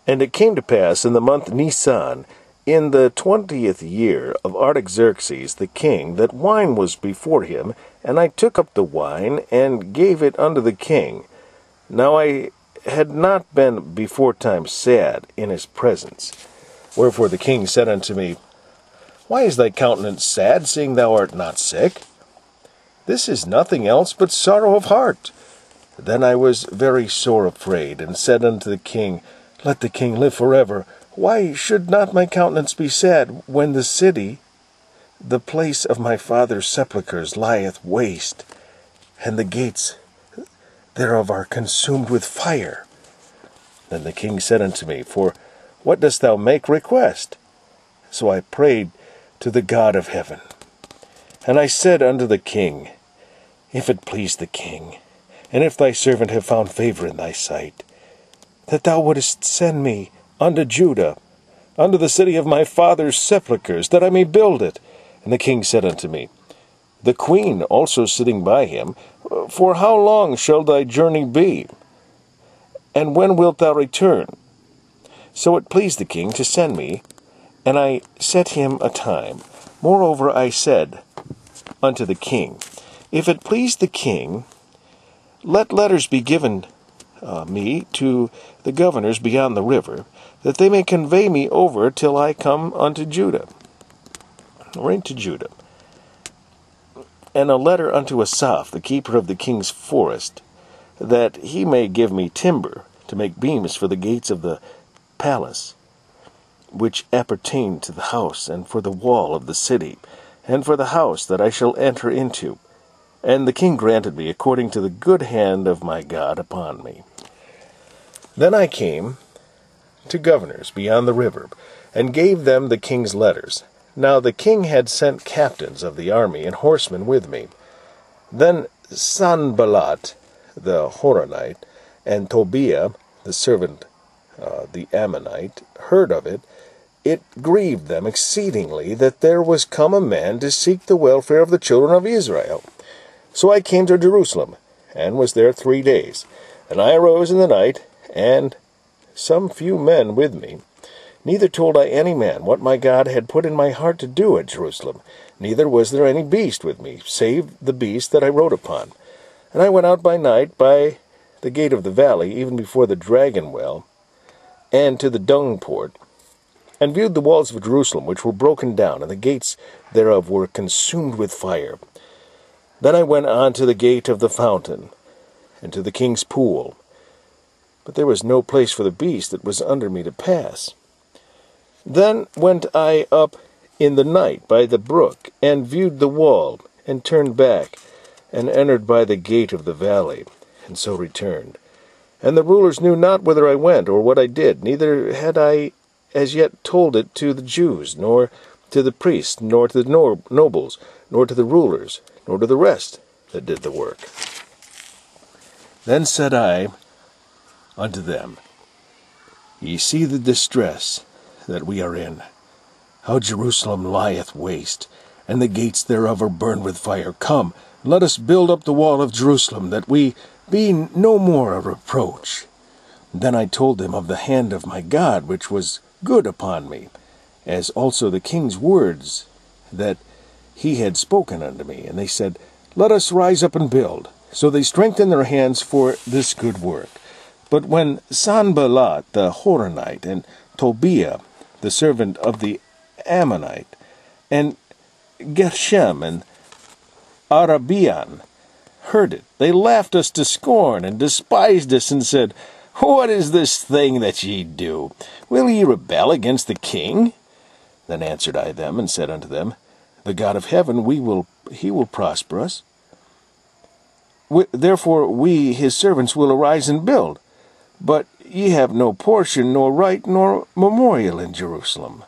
And it came to pass in the month Nisan, in the 20th year of Artaxerxes the king, that wine was before him, and I took up the wine, and gave it unto the king. Now I had not been beforetime sad in his presence. Wherefore the king said unto me, Why is thy countenance sad, seeing thou art not sick? This is nothing else but sorrow of heart. Then I was very sore afraid, and said unto the king, Let the king live forever. Why should not my countenance be sad, when the city, the place of my father's sepulchres, lieth waste, and the gates thereof are consumed with fire? Then the king said unto me, For what dost thou make request? So I prayed to the God of heaven. And I said unto the king, If it please the king, and if thy servant have found favour in thy sight, that thou wouldest send me unto Judah, unto the city of my father's sepulchres, that I may build it. And the king said unto me, the queen also sitting by him, For how long shall thy journey be? And when wilt thou return? So it pleased the king to send me, and I set him a time. Moreover I said unto the king, If it please the king, let letters be given me to the governors beyond the river, that they may convey me over till I come unto Judah, or into Judah. And a letter unto Asaph, the keeper of the king's forest, that he may give me timber to make beams for the gates of the palace, which appertain to the house, and for the wall of the city, and for the house that I shall enter into. And the king granted me according to the good hand of my God upon me. Then I came to governors beyond the river, and gave them the king's letters. Now the king had sent captains of the army and horsemen with me. Then Sanballat the Horonite, and Tobiah the servant the Ammonite, heard of it. It grieved them exceedingly that there was come a man to seek the welfare of the children of Israel. So I came to Jerusalem, and was there 3 days. And I arose in the night, and some few men with me. Neither told I any man what my God had put in my heart to do at Jerusalem. Neither was there any beast with me, save the beast that I rode upon. And I went out by night by the gate of the valley, even before the dragon well, and to the dung port, and viewed the walls of Jerusalem, which were broken down, and the gates thereof were consumed with fire. Then I went on to the gate of the fountain, and to the king's pool. But there was no place for the beast that was under me to pass. Then went I up in the night by the brook, and viewed the wall, and turned back, and entered by the gate of the valley, and so returned. And the rulers knew not whither I went, or what I did, neither had I as yet told it to the Jews, nor to the priests, nor to the nobles, nor to the rulers, nor to the rest that did the work. Then said I unto them, Ye see the distress that we are in, how Jerusalem lieth waste, and the gates thereof are burned with fire. Come, let us build up the wall of Jerusalem, that we be no more a reproach. Then I told them of the hand of my God, which was good upon me, as also the king's words that he had spoken unto me. And they said, Let us rise up and build. So they strengthened their hands for this good work. But when Sanballat the Horonite, and Tobiah the servant of the Ammonite, and Geshem and Arabian heard it, they laughed us to scorn, and despised us, and said, What is this thing that ye do? Will ye rebel against the king? Then answered I them, and said unto them, The God of heaven, he will prosper us. Therefore we, his servants, will arise and build. But ye have no portion, nor right, nor memorial in Jerusalem.